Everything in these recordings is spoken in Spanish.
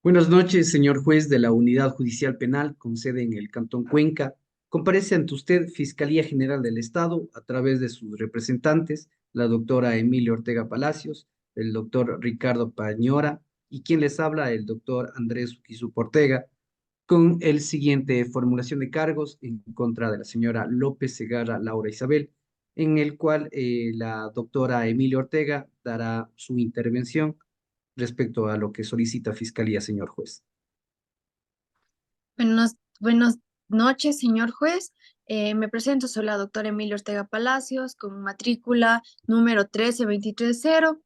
Buenas noches, señor juez de la Unidad Judicial Penal con sede en el Cantón Cuenca. Comparece ante usted Fiscalía General del Estado a través de sus representantes, la doctora Emilia Ortega Palacios, el doctor Ricardo Pañora y quien les habla, el doctor Andrés Uquizupo Ortega, con el siguiente formulación de cargos en contra de la señora López Segarra Laura Isabel, en el cual la doctora Emilia Ortega dará su intervención respecto a lo que solicita Fiscalía, señor juez. Buenas noches, señor juez. Me presento, soy la doctora Emilia Ortega Palacios, con matrícula número 13230.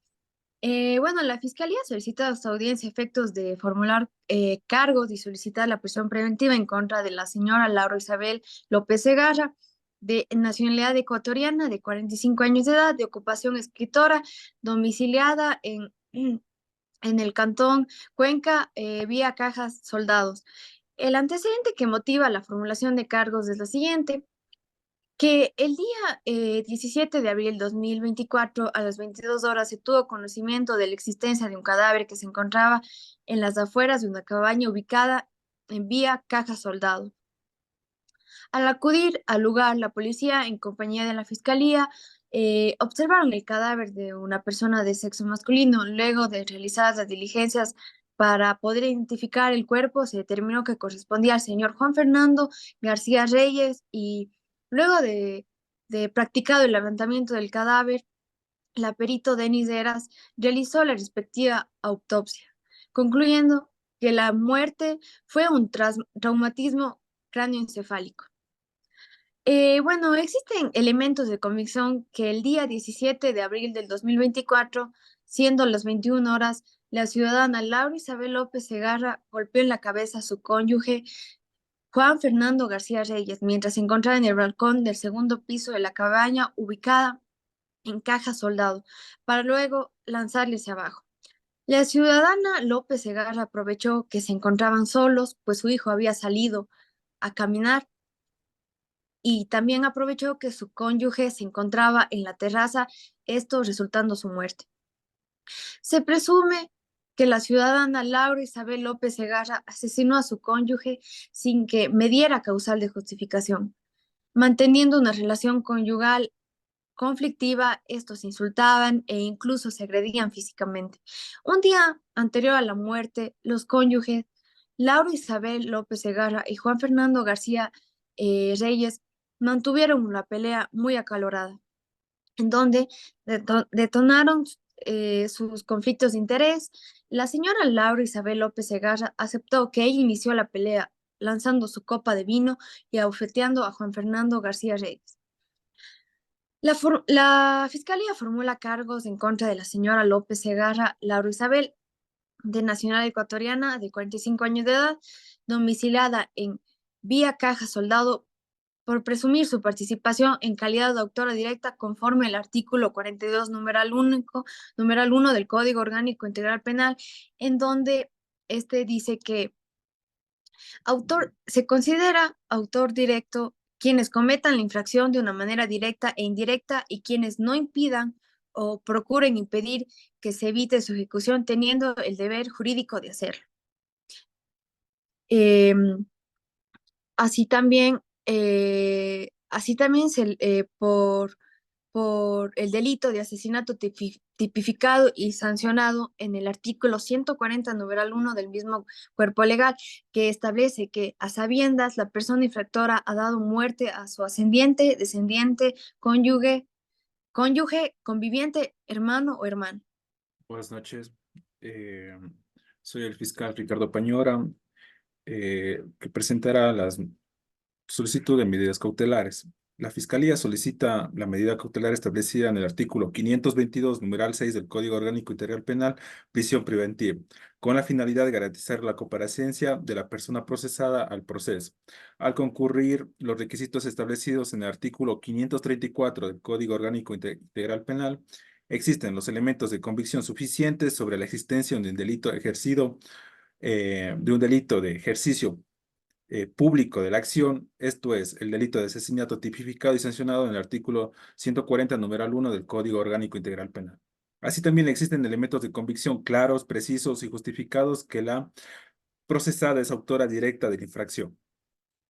Bueno, la Fiscalía solicita a esta audiencia efectos de formular cargos y solicitar la prisión preventiva en contra de la señora Laura Isabel López Segarra, de nacionalidad ecuatoriana, de 45 años de edad, de ocupación escritora, domiciliada en el cantón Cuenca, vía Cajas Soldados. El antecedente que motiva la formulación de cargos es la siguiente, que el día 17 de abril de 2024 a las 22 horas se tuvo conocimiento de la existencia de un cadáver que se encontraba en las afueras de una cabaña ubicada en vía Caja Soldado. Al acudir al lugar, la policía, en compañía de la fiscalía, observaron el cadáver de una persona de sexo masculino. Luego de realizadas las diligencias para poder identificar el cuerpo, se determinó que correspondía al señor Juan Fernando García Reyes y luego de practicado el levantamiento del cadáver, la perito Denis Heras realizó la respectiva autopsia, concluyendo que la muerte fue un traumatismo cráneoencefálico. Bueno, existen elementos de convicción que el día 17 de abril del 2024, siendo las 21 horas, la ciudadana Laura Isabel López Segarra golpeó en la cabeza a su cónyuge Juan Fernando García Reyes mientras se encontraba en el balcón del segundo piso de la cabaña ubicada en Caja Soldado, para luego lanzarle hacia abajo. La ciudadana López Segarra aprovechó que se encontraban solos, pues su hijo había salido a caminar y también aprovechó que su cónyuge se encontraba en la terraza, esto resultando su muerte. Se presume que la ciudadana Laura Isabel López Segarra asesinó a su cónyuge sin que mediera causal de justificación, manteniendo una relación conyugal conflictiva. Estos se insultaban e incluso se agredían físicamente. Un día anterior a la muerte, los cónyuges Laura Isabel López Segarra y Juan Fernando García Reyes mantuvieron una pelea muy acalorada, en donde detonaron sus conflictos de interés. La señora Laura Isabel López Segarra aceptó que ella inició la pelea lanzando su copa de vino y abofeteando a Juan Fernando García Reyes. La fiscalía formula cargos en contra de la señora López Segarra Laura Isabel, de nacionalidad ecuatoriana, de 45 años de edad, domiciliada en Vía Caja Soldado, por presumir su participación en calidad de autora directa conforme al artículo 42, numeral 1 del Código Orgánico Integral Penal, en donde este dice que se considera autor directo quienes cometan la infracción de una manera directa e indirecta y quienes no impidan o procuren impedir que se evite su ejecución teniendo el deber jurídico de hacerlo. Em, Así también, por el delito de asesinato tipificado y sancionado en el artículo 140, numeral 1 del mismo cuerpo legal, que establece que a sabiendas la persona infractora ha dado muerte a su ascendiente, descendiente, conviviente, hermano o hermana. Buenas noches. Eh, Soy el fiscal Ricardo Pañora, que presentará la solicitud de medidas cautelares. La Fiscalía solicita la medida cautelar establecida en el artículo 522, numeral 6 del Código Orgánico Integral Penal, prisión preventiva, con la finalidad de garantizar la comparecencia de la persona procesada al proceso. Al concurrir los requisitos establecidos en el artículo 534 del Código Orgánico Integral Penal, existen los elementos de convicción suficientes sobre la existencia de un delito de ejercicio público de la acción, esto es, el delito de asesinato tipificado y sancionado en el artículo 140, numeral 1 del Código Orgánico Integral Penal. Así también existen elementos de convicción claros, precisos y justificados que la procesada es autora directa de la infracción.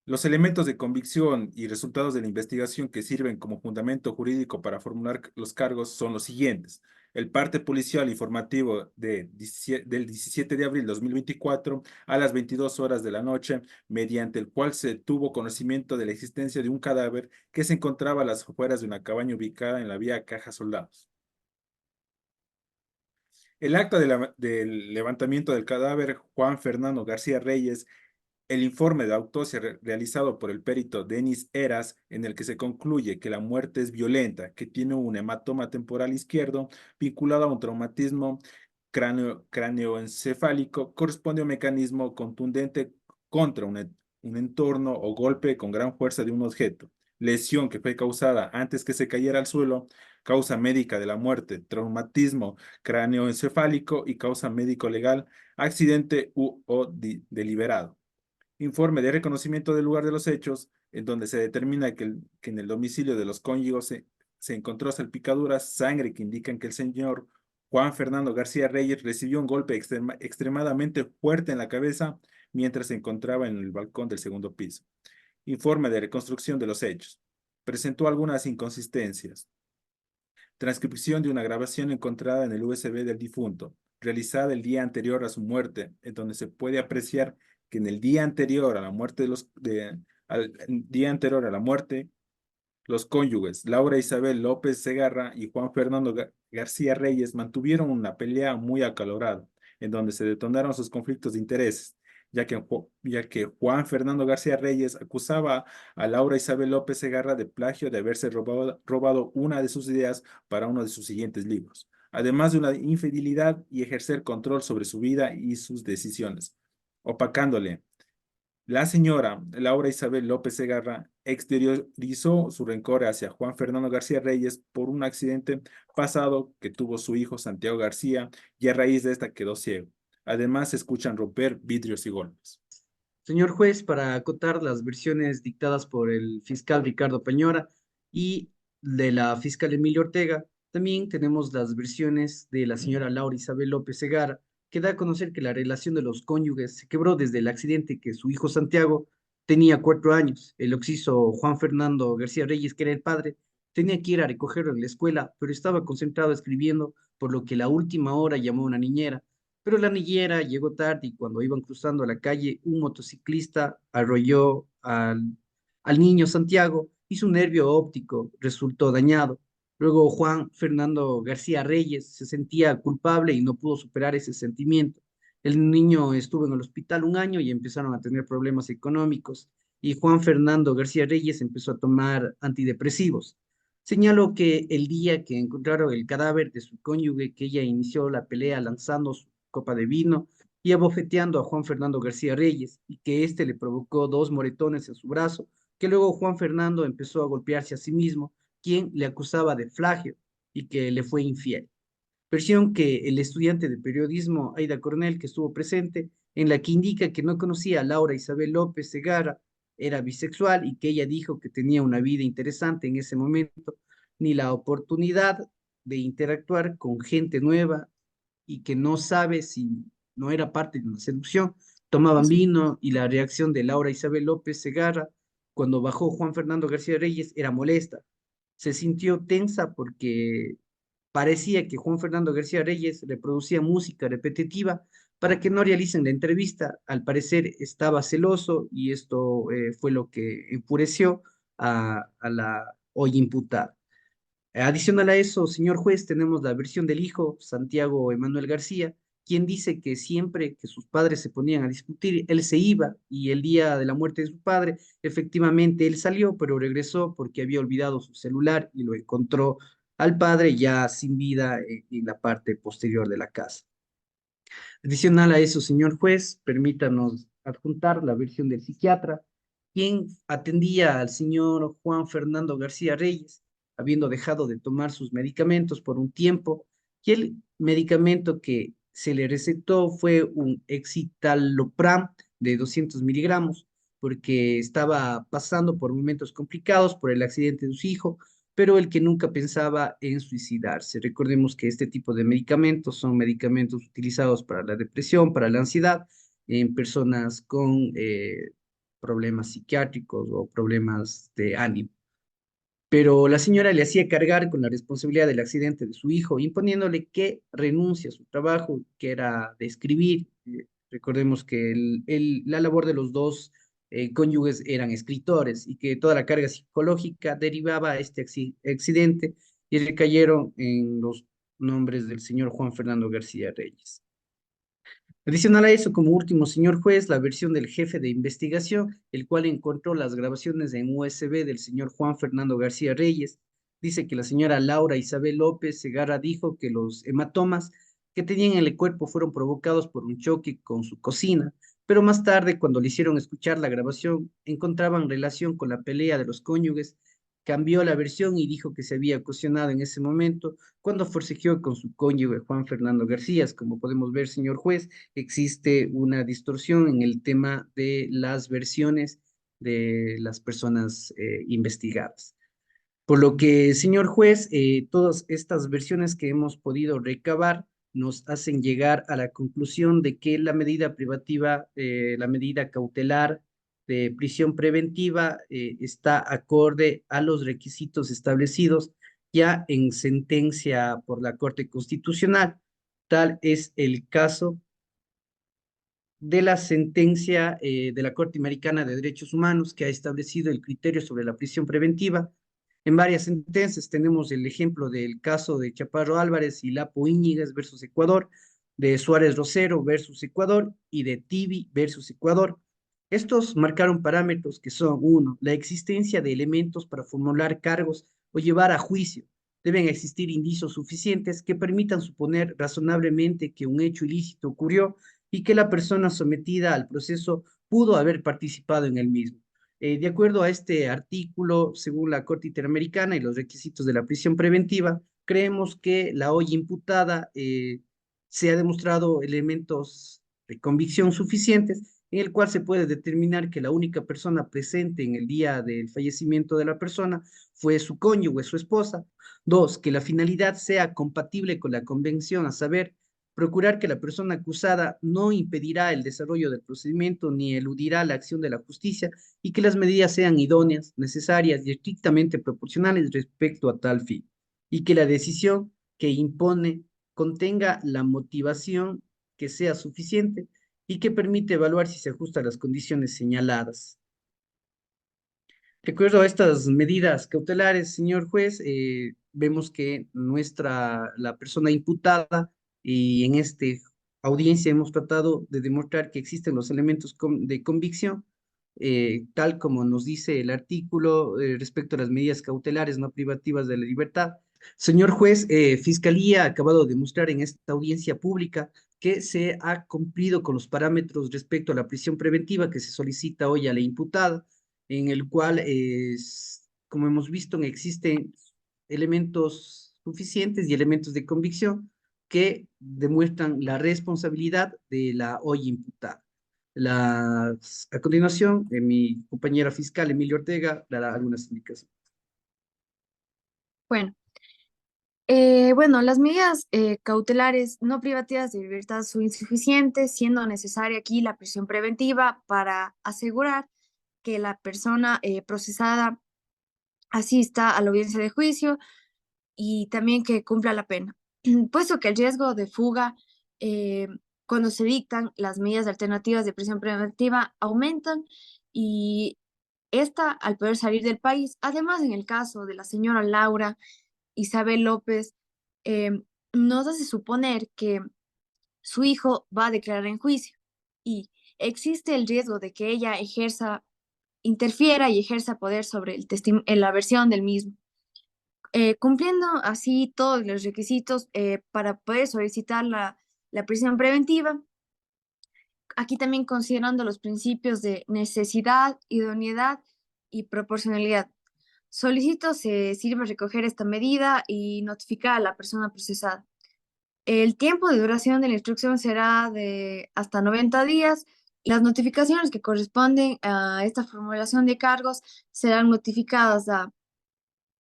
Los elementos de convicción y resultados de la investigación que sirven como fundamento jurídico para formular los cargos son los siguientes. El parte policial informativo del 17 de abril de 2024 a las 22 horas de la noche, mediante el cual se tuvo conocimiento de la existencia de un cadáver que se encontraba a las afueras de una cabaña ubicada en la vía Caja Soldados. El acta del levantamiento del cadáver Juan Fernando García Reyes, el informe de autopsia realizado por el perito Denis Eras, en el que se concluye que la muerte es violenta, que tiene un hematoma temporal izquierdo vinculado a un traumatismo cráneoencefálico, corresponde a un mecanismo contundente contra un entorno o golpe con gran fuerza de un objeto. Lesión que fue causada antes que se cayera al suelo, causa médica de la muerte, traumatismo cráneoencefálico y causa médico legal, accidente u o deliberado. Informe de reconocimiento del lugar de los hechos, en donde se determina que en el domicilio de los cónyuges se encontró salpicaduras, sangre que indican que el señor Juan Fernando García Reyes recibió un golpe extremadamente fuerte en la cabeza mientras se encontraba en el balcón del segundo piso. Informe de reconstrucción de los hechos. Presentó algunas inconsistencias. Transcripción de una grabación encontrada en el USB del difunto, realizada el día anterior a su muerte, en donde se puede apreciar que en el día anterior a la muerte al día anterior a la muerte, los cónyuges Laura Isabel López Segarra y Juan Fernando García Reyes mantuvieron una pelea muy acalorada, en donde se detonaron sus conflictos de intereses, ya que Juan Fernando García Reyes acusaba a Laura Isabel López Segarra de plagio de haberse robado una de sus ideas para uno de sus siguientes libros, además de una infidelidad y ejercer control sobre su vida y sus decisiones, opacándole. La señora Laura Isabel López Segarra exteriorizó su rencor hacia Juan Fernando García Reyes por un accidente pasado que tuvo su hijo Santiago García y a raíz de esta quedó ciego. Además, se escuchan romper vidrios y golpes. Señor juez, para acotar las versiones dictadas por el fiscal Ricardo Peñora y de la fiscal Emilia Ortega, también tenemos las versiones de la señora Laura Isabel López Segara, que da a conocer que la relación de los cónyuges se quebró desde el accidente que su hijo Santiago tenía 4 años. El occiso Juan Fernando García Reyes, que era el padre, tenía que ir a recogerlo en la escuela, pero estaba concentrado escribiendo, por lo que a la última hora llamó a una niñera, pero la niñera llegó tarde y cuando iban cruzando la calle, un motociclista arrolló al niño Santiago y su nervio óptico resultó dañado. Luego Juan Fernando García Reyes se sentía culpable y no pudo superar ese sentimiento. El niño estuvo en el hospital un año y empezaron a tener problemas económicos y Juan Fernando García Reyes empezó a tomar antidepresivos. Señaló que el día que encontraron el cadáver de su cónyuge, que ella inició la pelea lanzando su copa de vino y abofeteando a Juan Fernando García Reyes, y que éste le provocó 2 moretones en su brazo, que luego Juan Fernando empezó a golpearse a sí mismo, quien le acusaba de plagio y que le fue infiel. Versión que el estudiante de periodismo Aida Cornell, que estuvo presente, en la que indica que no conocía a Laura Isabel López Segara, era bisexual y que ella dijo que tenía una vida interesante en ese momento, ni la oportunidad de interactuar con gente nueva y que no sabe si no era parte de una seducción. Tomaban vino y la reacción de Laura Isabel López Segarra cuando bajó Juan Fernando García Reyes era molesta. Se sintió tensa porque parecía que Juan Fernando García Reyes reproducía música repetitiva para que no realicen la entrevista. Al parecer estaba celoso y esto fue lo que enfureció a la hoy imputada. Adicional a eso, señor juez, tenemos la versión del hijo, Santiago Emanuel García, quien dice que siempre que sus padres se ponían a discutir, él se iba y el día de la muerte de su padre, efectivamente él salió, pero regresó porque había olvidado su celular y lo encontró al padre ya sin vida en la parte posterior de la casa. Adicional a eso, señor juez, permítanos adjuntar la versión del psiquiatra, quien atendía al señor Juan Fernando García Reyes, habiendo dejado de tomar sus medicamentos por un tiempo, y el medicamento que se le recetó fue un excitalopram de 200 miligramos, porque estaba pasando por momentos complicados por el accidente de su hijo, pero el que nunca pensaba en suicidarse. Recordemos que este tipo de medicamentos son medicamentos utilizados para la depresión, para la ansiedad, en personas con problemas psiquiátricos o problemas de ánimo. Pero la señora le hacía cargar con la responsabilidad del accidente de su hijo, imponiéndole que renuncie a su trabajo, que era de escribir. Recordemos que la labor de los dos cónyuges eran escritores y que toda la carga psicológica derivaba a este accidente y recayeron en los nombres del señor Juan Fernando García Reyes. Adicional a eso, como último, señor juez, la versión del jefe de investigación, el cual encontró las grabaciones en USB del señor Juan Fernando García Reyes, dice que la señora Laura Isabel López Segarra dijo que los hematomas que tenía en el cuerpo fueron provocados por un choque con su cocina, pero más tarde, cuando le hicieron escuchar la grabación, encontraban relación con la pelea de los cónyuges, cambió la versión y dijo que se había ocasionado en ese momento cuando forcejeó con su cónyuge Juan Fernando García. Como podemos ver, señor juez, existe una distorsión en el tema de las versiones de las personas investigadas. Por lo que, señor juez, todas estas versiones que hemos podido recabar nos hacen llegar a la conclusión de que la medida privativa, la medida cautelar de prisión preventiva está acorde a los requisitos establecidos ya en sentencia por la Corte Constitucional. Tal es el caso de la sentencia de la Corte Americana de Derechos Humanos, que ha establecido el criterio sobre la prisión preventiva. En varias sentencias tenemos el ejemplo del caso de Chaparro Álvarez y Lapo Íñiguez versus Ecuador, de Suárez Rosero versus Ecuador y de Tibi versus Ecuador. Estos marcaron parámetros que son, uno, la existencia de elementos para formular cargos o llevar a juicio. Deben existir indicios suficientes que permitan suponer razonablemente que un hecho ilícito ocurrió y que la persona sometida al proceso pudo haber participado en el mismo. De acuerdo a este artículo, según la Corte Interamericana y los requisitos de la prisión preventiva, creemos que la hoy imputada se ha demostrado elementos de convicción suficientes en el cual se puede determinar que la única persona presente en el día del fallecimiento de la persona fue su cónyuge, su esposa. Dos, que la finalidad sea compatible con la convención, a saber, procurar que la persona acusada no impedirá el desarrollo del procedimiento ni eludirá la acción de la justicia y que las medidas sean idóneas, necesarias y estrictamente proporcionales respecto a tal fin, y que la decisión que impone contenga la motivación que sea suficiente y que permite evaluar si se ajusta a las condiciones señaladas. De acuerdo a estas medidas cautelares, señor juez, vemos que la persona imputada y en esta audiencia hemos tratado de demostrar que existen los elementos de convicción, tal como nos dice el artículo respecto a las medidas cautelares no privativas de la libertad. Señor juez, Fiscalía ha acabado de demostrar en esta audiencia pública que se ha cumplido con los parámetros respecto a la prisión preventiva que se solicita hoy a la imputada, en el cual, como hemos visto, existen elementos suficientes y elementos de convicción que demuestran la responsabilidad de la hoy imputada. A continuación, mi compañera fiscal Emilio Ortega dará algunas indicaciones. Bueno, las medidas cautelares no privativas de libertad son insuficientes, siendo necesaria aquí la prisión preventiva para asegurar que la persona procesada asista a la audiencia de juicio y también que cumpla la pena, puesto que el riesgo de fuga eh, cuando se dictan las medidas alternativas de prisión preventiva aumentan y esta al poder salir del país. Además, en el caso de la señora Laura Isabel López, eh, nos hace suponer que su hijo va a declarar en juicio y existe el riesgo de que ella interfiera y ejerza poder sobre en la versión del mismo. Cumpliendo así todos los requisitos para poder solicitar la prisión preventiva, aquí también considerando los principios de necesidad, idoneidad y proporcionalidad. Solicito se sirve recoger esta medida y notificar a la persona procesada. El tiempo de duración de la instrucción será de hasta 90 días. Las notificaciones que corresponden a esta formulación de cargos serán notificadas a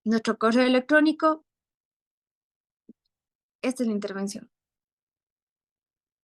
nuestro correo electrónico. Esta es la intervención.